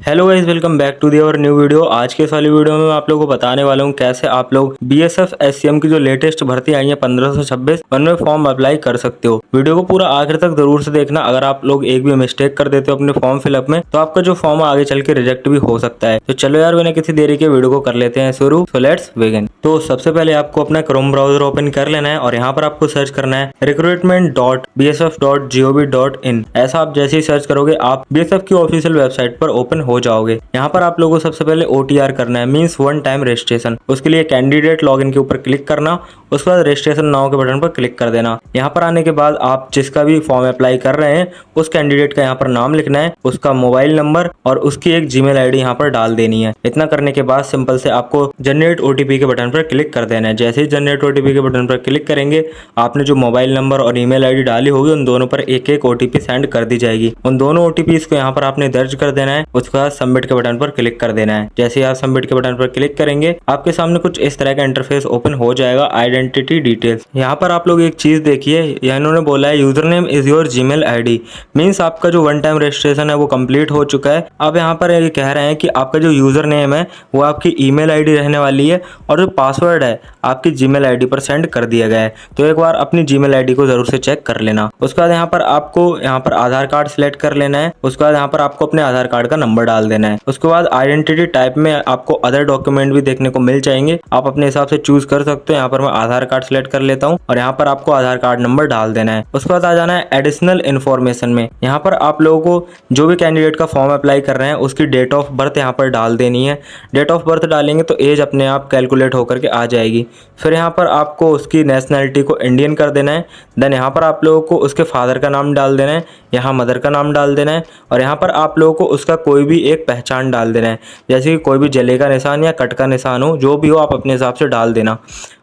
Hello guys, welcome back to the our new video. आज के इस वाली वीडियो में मैं आप लोगों को बताने वाला हूं कैसे आप लोग बीएसएफ एससीएम की जो लेटेस्ट भर्ती आई है 1526 उनमें फॉर्म अप्लाई कर सकते हो। वीडियो को पूरा आखिर तक जरूर से देखना। अगर आप लोग एक भी मिस्टेक कर देते हो अपने फॉर्म फिलअप में तो आपका जो फॉर्म आगे चल के रिजेक्ट भी हो सकता है। तो चलो यार, बिना किसी देरी के वीडियो को कर लेते हैं शुरू। So let's begin. तो सबसे पहले आपको अपना क्रोम ब्राउजर ओपन कर लेना है और यहाँ पर आपको सर्च करना है recruitment.bsf.gov.in। ऐसा आप जैसे ही सर्च करोगे आप बीएसएफ की ऑफिशियल वेबसाइट पर ओपन हो जाओगे। यहाँ पर आप लोगों को सबसे पहले OTR करना है, मींस वन टाइम रजिस्ट्रेशन। उसके लिए कैंडिडेट लॉगिन के ऊपर क्लिक करना, उसके बाद रजिस्ट्रेशन नाउ के बटन पर क्लिक कर देना। यहाँ पर आने के बाद आप जिसका भी फॉर्म अप्लाई कर रहे हैं उस कैंडिडेट का यहाँ पर नाम लिखना है, उसका मोबाइल नंबर और उसकी एक जीमेल आईडी यहाँ पर डाल देनी है। इतना करने के बाद सिंपल से आपको जनरेट OTP के बटन पर क्लिक कर देना है। जैसे ही जनरेट OTP के बटन पर क्लिक करेंगे आपने जो मोबाइल नंबर और ईमेल आईडी डाली होगी उन दोनों पर एक एक OTP सेंड कर दी जाएगी। उन दोनों OTPs को यहाँ पर आपने दर्ज कर देना है। उसके बाद सबमिट के बटन पर क्लिक कर देना है। जैसे ही आप सबमिट के बटन पर क्लिक करेंगे आपके सामने कुछ इस तरह का इंटरफेस ओपन हो जाएगा, आइडेंटिटी डिटेल्स। यहाँ पर आप लोग एक चीज देखिए, इन्होंने बोला है user name is your Gmail ID, means आपका जो वन टाइम रजिस्ट्रेशन है वो कंप्लीट हो चुका है। अब यहाँ पर ये कह रहे हैं कि आपका जो यूजर नेम है वो आपकी ईमेल आईडी रहने वाली है और जो पासवर्ड है आपकी जीमेल आईडी पर सेंड कर दिया गया है। तो एक बार अपनी जीमेल आईडी को जरूर से चेक कर लेना। उसके बाद यहाँ पर आपको यहाँ पर आधार कार्ड सिलेक्ट कर लेना है। उसके बाद यहाँ पर आपको अपने आधार कार्ड का नंबर डाल देना है। उसके बाद आइडेंटिटी टाइप में आपको अदर डॉक्यूमेंट भी देखने को मिल जाएंगे, आप अपने हिसाब से चूज कर सकते हो। यहाँ पर मैं आधार कार्ड सिलेक्ट कर लेता हूँ और यहाँ पर आपको आधार कार्ड नंबर डाल देना है। उसके बाद आ जाना है एडिशनल इन्फॉर्मेशन में। यहाँ पर आप लोगों को जो भी कैंडिडेट का फॉर्म अप्लाई कर रहे हैं उसकी डेट ऑफ बर्थ यहाँ पर डाल देनी है। डेट ऑफ बर्थ डालेंगे तो एज अपने आप कैलकुलेट होकर के आ जाएगी। फिर यहाँ पर आपको उसकी नेशनैलिटी को इंडियन कर देना है। देन यहाँ पर आप लोगों को उसके फादर का नाम डाल देना है, यहाँ मदर का नाम डाल देना है और यहाँ पर आप लोगों को उसका कोई भी एक पहचान डाल देना है, जैसे कि कोई भी जले का निशान या कट का निशान हो, जो भी हो आप अपने हिसाब से डाल देना।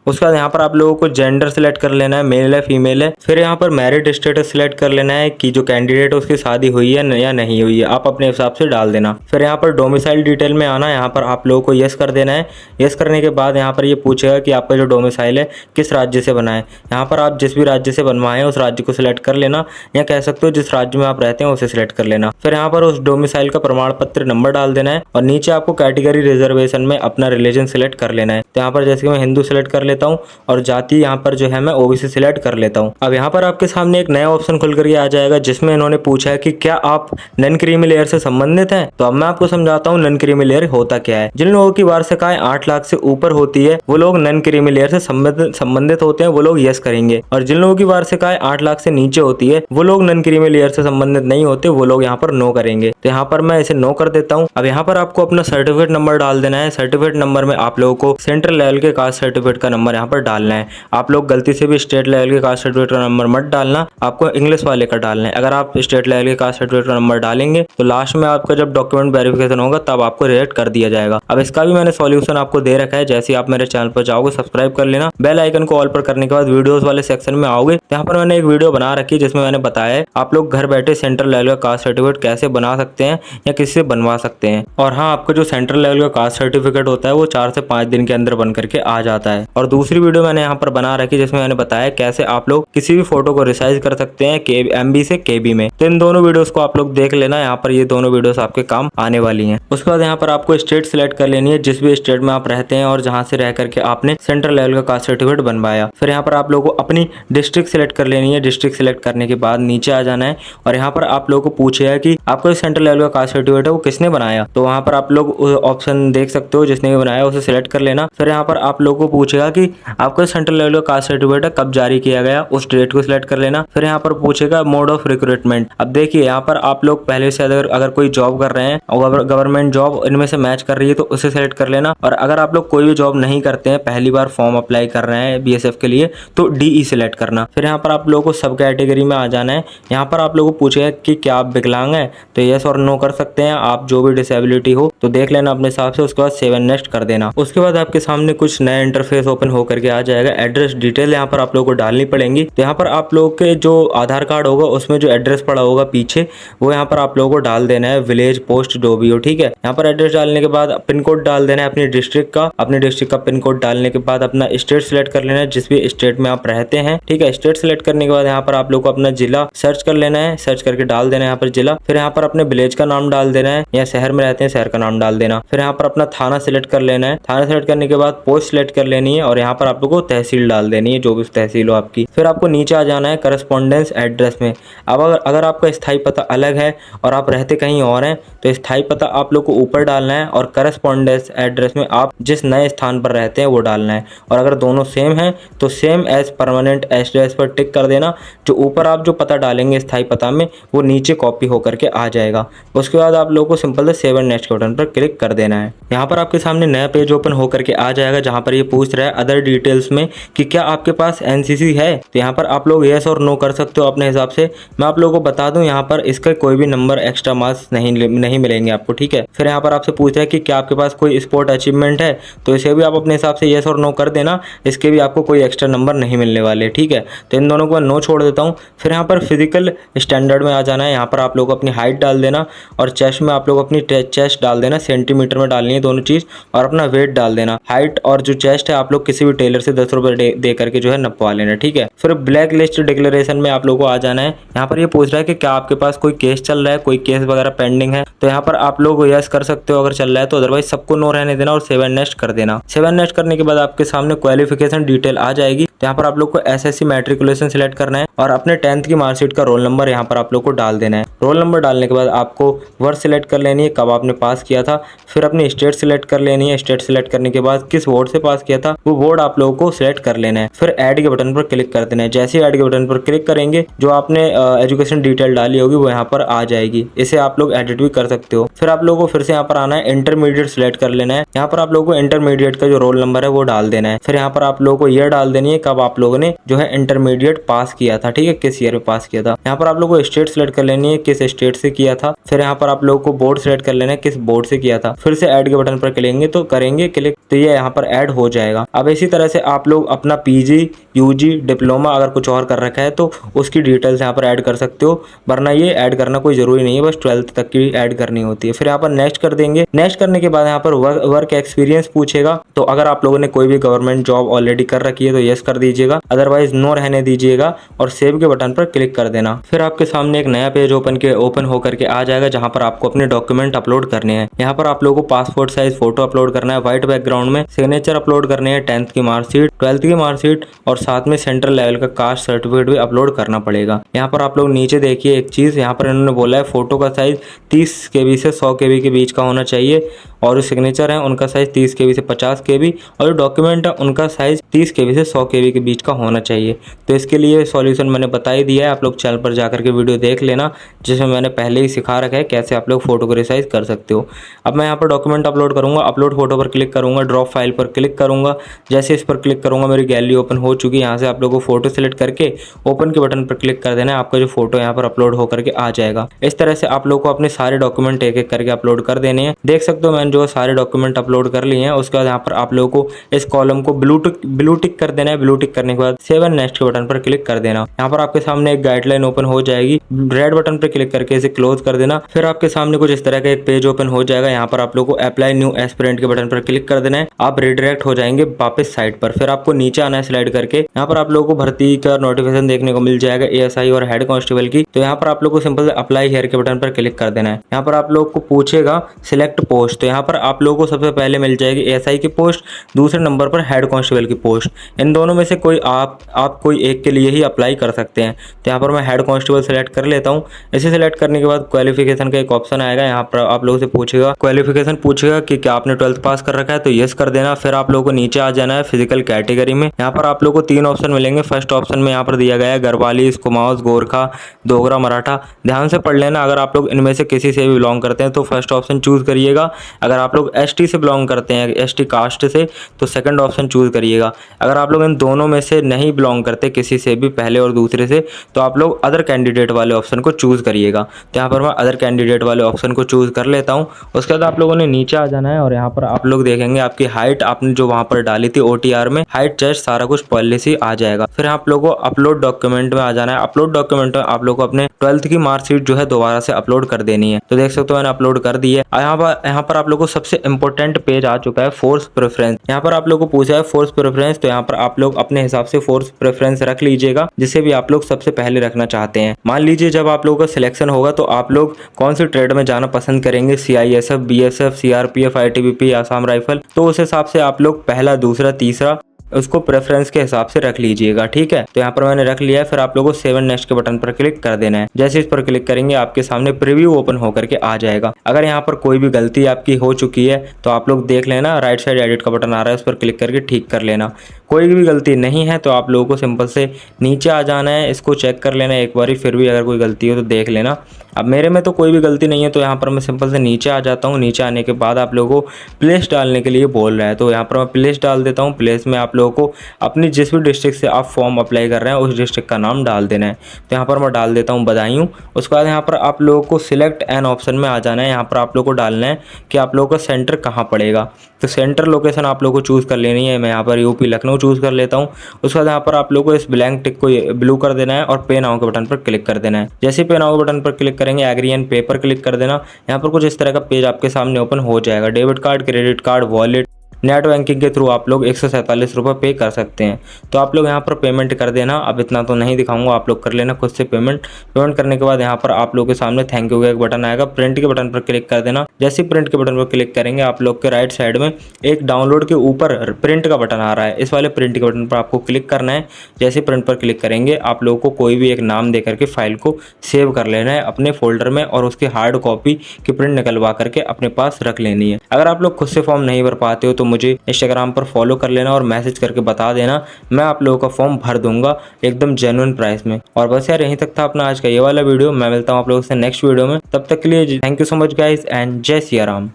उसके बाद यहाँ पर आप लोगों को जेंडर सिलेक्ट कर लेना है, मेल है फीमेल है। फिर यहाँ पर मैरिड स्टेटस सिलेक्ट कर लेना है कि जो कैंडिडेट है उसकी शादी हुई है या नहीं हुई है, आप अपने हिसाब से डाल देना। फिर यहाँ पर डोमिसाइल डिटेल में आना, यहाँ पर आप लोगों को यस कर देना है। यस करने के बाद यहाँ पर ये पूछेगा कि आपका जो डोमिसाइल है किस राज्य से बना है। यहाँ पर आप जिस भी राज्य से बनवाए हैं उस राज्य को सिलेक्ट कर लेना, या कह सकते हो जिस राज्य में आप रहते हैं उसे सिलेक्ट कर लेना। फिर यहाँ पर उस डोमिसाइल का प्रमाण पत्र नंबर डाल देना है और नीचे आपको कैटेगरी रिजर्वेशन में अपना रिलीजन सिलेक्ट कर लेना है। तो यहाँ पर जैसे कि मैं हिंदू सिलेक्ट कर लेता हूँ और जाति यहाँ पर जो है मैं OBC सिलेक्ट कर लेता हूँ। अब यहाँ पर आपके सामने एक नया ऑप्शन खुल करके आ जाएगा जिसमें इन्होंने पूछा है कि क्या आप नॉन क्रीमी लेयर से संबंधित हैं। तो अब मैं आपको समझाता हूँ नॉन क्रीमी लेयर होता क्या है। जिन लोगों की वार्षिक आय 8 लाख से ऊपर होती है वो लोग नॉन क्रीमी लेयर से संबंधित होते हैं, वो लोग यस करेंगे। और जिन लोगों की वार्षिक आय 8 लाख से नीचे होती है वो लोग नॉन क्रीमी लेयर से संबंधित नहीं होते, वो लोग यहाँ पर नो करेंगे। तो यहाँ पर मैं इसे नो कर देता हूँ। अब यहाँ पर आपको अपना सर्टिफिकेट नंबर डाल देना है। सर्टिफिकेट नंबर में आप लोगों को सेंट्रल लेवल के कास्ट सर्टिफिकेट का नंबर यहाँ पर डालना है। आप लोग गलती से भी स्टेट लेवल के कास्ट सर्टिफिकेट का नंबर मत डालना, आपको इंग्लिश वाले का डालना है। अगर आप स्टेट लेवल के कास्ट सर्टिफिकेट का नंबर डालेंगे तो लास्ट में आपका जब डॉक्यूमेंट वेरिफिकेशन होगा तब आपको रिजेक्ट कर दिया जाएगा। अब इसका भी मैंने सॉल्यूशन आपको दे रखा है। जैसे आप मेरे चैनल पर जाओगे सब्सक्राइब कर लेना, बेल आइकन को ऑल पर करने के बाद वीडियोस वाले सेक्शन में आओगे। यहाँ पर मैंने एक वीडियो बना रखी है जिसमें मैंने बताया है आप लोग घर बैठे सेंट्रल लेवल का कास्ट सर्टिफिकेट कैसे बना सकते हैं या किससे बनवा सकते हैं। और हाँ, आपका जो सेंट्रल लेवल का कास्ट सर्टिफिकेट होता है वो 4 से 5 दिन के अंदर बन करके आ जाता है। और दूसरी वीडियो मैंने यहाँ पर बना रखी जिसमें मैंने बताया कैसे आप लोग किसी भी फोटो को रिसाइज कर सकते हैं MB से KB में। तो इन दोनों वीडियोस को आप लोग देख लेना, यहाँ पर ये दोनों वीडियोस आपके काम आने वाली हैं। उसके बाद यहाँ पर आपको स्टेट सिलेक्ट कर लेनी है, जिस भी स्टेट में आप रहते हैं और जहाँ से रह करके आपने सेंट्रल लेवल का कास्ट सर्टिफिकेट बनवाया। फिर यहाँ पर आप लोगों को अपनी डिस्ट्रिक्ट सिलेक्ट कर लेनी है। डिस्ट्रिक्ट सिलेक्ट करने के बाद नीचे आ जाना है और यहाँ पर आप लोगों को पूछेगा कि आपका सेंट्रल लेवल का कास्ट सर्टिफिकेट है वो किसने बनाया। तो वहाँ पर आप लोग ऑप्शन देख सकते हो, जिसने भी बनाया उसे सिलेक्ट कर लेना। फिर यहाँ पर आप लोगों को पूछेगा कि आपका सेंट्रल लेवल का कास्ट सर्टिफिकेट है कब जारी किया गया, उस डेट को सिलेक्ट कर लेना। फिर यहाँ पर पूछेगा मोड ऑफ रिक्रूटमेंट। अब देखिए यहाँ पर आप लोग पहले से अगर कोई जॉब कर रहे हैं और गवर्नमेंट जॉब इनमें से मैच कर रही है तो उसे सिलेक्ट कर लेना। और अगर आप लोग कोई भी जॉब नहीं करते हैं, पहली बार फॉर्म अप्लाई कर रहे हैं BSF के लिए, तो DE सिलेक्ट करना। फिर यहाँ पर आप लोगों को सब कैटेगरी में आ जाना है। यहाँ पर आप लोगों को पूछेगा कि क्या आप विकलांग हैं, तो यस और नो कर सकते हैं। आप जो भी डिसेबिलिटी हो तो देख लेना अपने हिसाब से, उसके बाद 7 नेक्स्ट कर देना। उसके बाद आपके सामने कुछ नया इंटरफेस ओपन ओपन होकर के आ जाएगा। एड्रेस डिटेल यहाँ पर आप लोगों को डालनी पड़ेंगी। तो यहाँ पर आप लोगों के जो आधार कार्ड होगा उसमें जो एड्रेस पड़ा होगा पीछे, वो यहाँ पर आप लोगों को डाल देना है, विलेज पोस्ट जो भी हो, ठीक है। यहाँ पर एड्रेस डालने के बाद पिन कोड डाल देना है अपनी डिस्ट्रिक्ट का। अपनी डिस्ट्रिक्ट का पिन कोड डालने के बाद अपना स्टेट सिलेक्ट कर लेना है, जिस भी स्टेट में आप रहते हैं, ठीक है। स्टेट सिलेक्ट करने के बाद यहाँ पर आप लोग को अपना जिला सर्च कर लेना है, सर्च करके डाल देना है यहाँ पर जिला। फिर यहाँ पर अपने विलेज का नाम डाल देना है, या शहर में रहते हैं शहर का नाम डाल देना। फिर यहाँ पर अपना थाना सिलेक्ट कर लेना है। थाना सिलेक्ट करने के बाद पोस्ट सिलेक्ट कर लेनी है, और यहाँ पर आप लोग को तहसील डाल देनी है, जो भी तहसील हो आपकी। फिर आपको नीचे आ जाना है करस्पॉन्डेंस एड्रेस में। अब अगर आपका स्थायी पता अलग है और आप रहते कहीं और हैं, तो स्थायी पता आप लोग को ऊपर डालना है, और करस्पॉन्डेंस एड्रेस में आप जिस नए स्थान पर रहते हैं वो डालना है। और अगर दोनों सेम हैं तो सेम एज परमानेंट एड्रेस पर टिक कर देना। जो ऊपर आप जो पता डालेंगे स्थायी पता में, वो नीचे कॉपी होकर के आ जाएगा। उसके बाद आप लोगों को सिंपल से सेव एंड नेक्स्ट के बटन पर क्लिक कर देना है। यहाँ पर आपके सामने नया पेज ओपन होकर के आ जाएगा, जहाँ पर ये पूछ रहा है अदर डिटेल्स में कि क्या आपके पास एनसीसी है। तो यहाँ पर आप लोग यस और नो कर सकते हो अपने हिसाब से। मैं आप लोगों को बता दूं, यहाँ पर इसका कोई भी नंबर एक्स्ट्रा मार्क्स नहीं मिलेंगे आपको, ठीक है। फिर यहाँ पर आपसे पूछ रहा है कि क्या आपके पास कोई स्पोर्ट अचीवमेंट है, तो इसे भी आप अपने हिसाब से यस और नो कर देना। इसके भी आपको कोई एक्स्ट्रा नंबर नहीं मिलने वाले, ठीक है। तो इन दोनों को मैं नो छोड़ देता हूँ। फिर यहाँ पर फिजिकल स्टैंडर्ड में आ जाना है। यहाँ पर आप लोग अपनी हाइट डाल देना, और चेस्ट में आप लोग अपनी चेस्ट डाल देना, सेंटीमीटर में डालनी है दोनों चीज़, और अपना वेट डाल देना। हाइट और जो चेस्ट है आप लोग किसी भी टेलर से 10 रुपये दे करके जो है नपवा लेना, ठीक है। फिर ब्लैक लिस्ट डिक्लेरेशन में आप लोगों को आ जाना है। यहाँ पर ये पूछ रहा है कि क्या आपके पास कोई केस चल रहा है, कोई केस वगैरह पेंडिंग है। तो यहाँ पर आप लोग यस कर सकते हो अगर चल रहा है तो, अदरवाइज सबको नो रहने देना और सेव एंड नेक्स्ट कर देना। सेव एंड नेक्स्ट करने के बाद आपके सामने क्वालिफिकेशन डिटेल आ जाएगी। तो यहाँ पर आप लोग को एसएससी मैट्रिकुलेशन सिलेक्ट करना है, और अपने 10th की मार्कशीट का रोल नंबर यहाँ पर आप लोग को डाल देना है। रोल नंबर डालने के बाद आपको वर्ष सिलेक्ट कर लेनी है, कब आपने पास किया था। फिर अपनी स्टेट सिलेक्ट कर लेनी है। स्टेट सिलेक्ट करने के बाद किस बोर्ड से पास किया था, वो बोर्ड आप लोगों को सिलेक्ट कर लेना है। फिर ऐड के बटन पर क्लिक कर देना है। जैसे ही ऐड के बटन पर क्लिक करेंगे, जो आपने एजुकेशन डिटेल डाली होगी वो यहाँ पर आ जाएगी। इसे आप लोग एडिट भी कर सकते हो। फिर आप लोगों को फिर से यहाँ पर आना है, इंटरमीडिएट सिलेक्ट कर लेना है। यहाँ पर आप लोगों को इंटरमीडिएट का जो रोल नंबर है वो डाल देना है। फिर यहाँ पर आप लोगों को ईयर डाल देनी है, कब आप लोगों ने जो है इंटरमीडिएट पास किया था, ठीक है, किस ईयर में पास किया था। यहाँ पर आप लोगों को स्टेट सिलेक्ट कर लेनी है, किस स्टेट से किया था। फिर यहाँ पर आप लोगों को बोर्ड सिलेक्ट कर लेना है, किस बोर्ड से किया था। फिर से ऐड के बटन पर करेंगे क्लिक, तो ये यहाँ पर ऐड हो जाएगा। अब इसी तरह से आप लोग अपना पीजी, यूजी, डिप्लोमा अगर कुछ और कर रखा है तो उसकी डिटेल्स यहाँ पर ऐड कर सकते हो, वरना ये ऐड करना कोई जरूरी नहीं है, बस 12th तक की ऐड करनी होती है। फिर यहाँ पर नेक्स्ट कर देंगे। नेक्स्ट करने के बाद यहाँ पर वर्क एक्सपीरियंस पूछेगा, तो अगर आप लोगों ने कोई भी गवर्नमेंट जॉब ऑलरेडी कर रखी है तो यस कर दीजिएगा, अदरवाइज नो रहने दीजिएगा, और सेव के बटन पर क्लिक कर देना। फिर आपके सामने एक नया पेज ओपन होकर के आ जाएगा, जहाँ पर आपको अपने डॉक्यूमेंट अपलोड करने हैं। यहाँ पर आप लोगों को पासपोर्ट साइज फोटो अपलोड करना है व्हाइट बैकग्राउंड में, सिग्नेचर अपलोड करने हैं, 10th की मार्कशीट, 12th की मार्कशीट, और साथ में सेंट्रल लेवल का कास्ट सर्टिफिकेट भी अपलोड करना पड़ेगा। यहाँ पर आप लोग नीचे देखिए एक चीज़, यहाँ पर इन्होंने बोला है फोटो का साइज 30 KB से 100 KB के बीच का होना चाहिए, और जो सिग्नेचर है उनका साइज 30 KB से 50 KB, और जो डॉक्यूमेंट है उनका साइज 30 KB से 100 KB के बीच का होना चाहिए। तो इसके लिए सॉल्यूशन मैंने बता ही दिया है, आप लोग चैनल पर जाकर के वीडियो देख लेना, जिसमें मैंने पहले ही सिखा रखा है कैसे आप लोग फोटो को रिसाइज कर सकते हो। अब मैं यहाँ पर डॉक्यूमेंट अपलोड करूँगा, अपलोड फोटो पर क्लिक करूँगा, ड्रॉप फाइल पर क्लिक करूँगा। जैसे इस पर क्लिक करूँगा मेरी गैलरी ओपन हो चुकी है। यहाँ से आप लोगों को फोटो सेलेक्ट करके ओपन के बटन पर क्लिक कर देना है, आपका जो फोटो यहाँ पर अपलोड होकर के आ जाएगा। इस तरह से आप लोग को अपने सारे डॉक्यूमेंट एक एक करके अपलोड कर देने हैं। देख सकते हो मैंने जो सारे डॉक्यूमेंट अपलोड कर लिए हैं। उसके बाद यहाँ पर आप लोगों को इस कॉलम को ब्लू टिक कर देना है। ब्लू टिक करने के बाद सेव एंड नेक्स्ट के बटन पर क्लिक कर देना। यहाँ पर आपके सामने एक गाइडलाइन ओपन हो जाएगी, रेड बटन पर क्लिक करके इसे क्लोज कर देना। फिर आपके सामने कुछ इस तरह का एक पेज ओपन हो जाएगा। यहाँ पर आप लोगों को अप्लाई न्यू एस्पिरेंट के बटन पर क्लिक कर देना है, आप रिडायरेक्ट हो जाएंगे वापस साइट पर। फिर आपको नीचे आना है स्लाइड करके, यहाँ पर आप लोगों को भर्ती का नोटिफिकेशन देखने को मिल जाएगा एएसआई और हेड कांस्टेबल की। तो यहाँ पर आप लोगों को सिंपल अप्लाई हियर के बटन पर क्लिक कर देना है। यहाँ पर आप लोगों को पूछेगा सिलेक्ट पोस्ट, तो यहाँ पर आप लोगों को सबसे पहले मिल जाएगी एएसआई की पोस्ट, दूसरे नंबर पर हेड कांस्टेबल की पोस्ट। इन दोनों में से कोई आप कोई एक के लिए ही अप्लाई कर सकते हैं। तो यहाँ पर मैं हेड कांस्टेबल सेलेक्ट कर लेता हूँ। इसे सेलेक्ट करने के बाद क्वालिफिकेशन का एक ऑप्शन आएगा, यहाँ पर आप लोगों से पूछेगा क्वालिफिकेशन पूछेगा कि क्या आपने 12th पास कर रखा है, तो यस कर देना। फिर आप लोगों को नीचे आ जाना है फिजिकल कैटेगरी में। यहाँ पर आप लोगों को 3 ऑप्शन मिलेंगे। फर्स्ट ऑप्शन में यहाँ पर दिया गया है गढ़वाली, कुमाऊं, गोरखा, डोगरा, मराठा। ध्यान से पढ़ लेना, अगर आप लोग इनमें से किसी से भी बिलोंग करते हैं तो फर्स्ट ऑप्शन चूज करिएगा। अगर आप लोग एसटी से बिलोंग करते हैं, एसटी कास्ट से, तो सेकंड ऑप्शन चूज करिएगा। अगर आप लोग इन दोनों में से नहीं बिलोंग करते किसी से भी, पहले और दूसरे से, तो आप लोग अदर कैंडिडेट वाले ऑप्शन को चूज करिएगा। तो यहाँ पर मैं अदर कैंडिडेट वाले ऑप्शन को चूज कर लेता हूँ। उसके बाद आप लोगों ने नीचे आ जाना है और यहाँ पर आप लोग देखेंगे आपकी हाइट आपने जो वहाँ पर डाली थी OTR में, हाइट चेस्ट सारा कुछ पॉलिसी आ जाएगा। फिर आप लोगों को अपलोड डॉक्यूमेंट में आ जाना है। अपलोड डॉक्यूमेंट में आप लोगों को अपने 12th की मार्कशीट जो है दोबारा से अपलोड कर देनी है। तो देख सकते हो मैंने अपलोड कर दी है। यहाँ पर आप लोगों को सबसे इंपॉर्टेंट पेज आ चुका है, फोर्स प्रेफरेंस। यहाँ पर आप लोगों को पूछा है फोर्स प्रेफरेंस, तो यहाँ पर आप लोग अपने हिसाब से फोर्स प्रेफरेंस रख लीजिएगा जिसे भी आप लोग सबसे पहले रखना चाहते हैं। मान लीजिए जब आप लोगों का सिलेक्शन होगा तो आप लोग कौन सी ट्रेड में जाना पसंद करेंगे, CISF, BSF, CRPF, ITBP, Assam rifle, तो उस हिसाब से आप लोग पहला, दूसरा, तीसरा उसको प्रेफरेंस के हिसाब से रख लीजिएगा, ठीक है। तो यहाँ पर मैंने रख लिया है। फिर आप लोगों को 7 नेक्स्ट के बटन पर क्लिक कर देना है। जैसे इस पर क्लिक करेंगे आपके सामने प्रीव्यू ओपन होकर के आ जाएगा। अगर यहाँ पर कोई भी गलती आपकी हो चुकी है तो आप लोग देख लेना, राइट साइड एडिट का बटन आ रहा है, उस पर क्लिक करके ठीक कर लेना। कोई भी गलती नहीं है तो आप लोगों को सिंपल से नीचे आ जाना है, इसको चेक कर लेना एक बारी, फिर भी अगर कोई गलती हो तो देख लेना। अब मेरे में तो कोई भी गलती नहीं है तो यहाँ पर मैं सिंपल से नीचे आ जाता हूँ। नीचे आने के बाद आप लोगों को प्लेस डालने के लिए बोल रहा है, तो यहाँ पर मैं प्लेस डाल देता हूँ। प्लेस में आप लोगों को अपनी जिस भी डिस्ट्रिक्ट से आप फॉर्म अप्लाई कर रहे हैं उस डिस्ट्रिक्ट का नाम डाल देना है। तो यहाँ पर मैं डाल देता हूँ बदायूं। उसके बाद यहाँ पर आप लोगों को सिलेक्ट एन ऑप्शन में आ जाना है। यहाँ पर आप लोगों को डालना है कि आप लोगों का सेंटर कहाँ पड़ेगा। तो सेंटर लोकेशन आप लोगों को चूज़ कर लेनी है। मैं यहाँ पर UP लखनऊ चूज़ कर लेता हूँ। उसके बाद यहाँ पर आप लोगों को इस ब्लैंक टिक को ब्लू कर देना है और पे नाउ के बटन पर क्लिक कर देना है। जैसे पे नाउ के बटन पर क्लिक करेंगे एग्री एंड पे पर क्लिक कर देना। यहाँ पर कुछ इस तरह का पेज आपके सामने ओपन हो जाएगा। Debit card, credit card, wallet, net banking के थ्रू आप लोग 147 रुपये पे कर सकते हैं। तो आप लोग यहाँ पर पेमेंट कर देना। अब इतना तो नहीं दिखाऊंगा, आप लोग कर लेना खुद से पेमेंट करने के बाद यहाँ पर आप लोगों के सामने थैंक यू का एक बटन आएगा। प्रिंट के बटन पर क्लिक कर देना। जैसे प्रिंट के बटन पर क्लिक करेंगे आप लोग के राइट साइड में एक डाउनलोड के ऊपर प्रिंट का बटन आ रहा है, इस वाले प्रिंट के बटन पर आपको क्लिक करना है। जैसे प्रिंट पर क्लिक करेंगे आप लोगों को कोई भी एक नाम दे करके फाइल को सेव कर लेना है अपने फोल्डर में और उसकी हार्ड कॉपी की प्रिंट निकलवा करके अपने पास रख लेनी है। अगर आप लोग खुद से फॉर्म नहीं भर पाते हो तो मुझे इंस्टाग्राम पर फॉलो कर लेना और मैसेज करके बता देना, मैं आप लोगों का फॉर्म भर दूंगा एकदम जेन्युइन प्राइस में। और बस यार यहीं तक था अपना आज का ये वाला वीडियो। मैं मिलता हूँ आप लोगों से नेक्स्ट वीडियो में। तब तक के लिए thank you so much guys and जय सिया राम।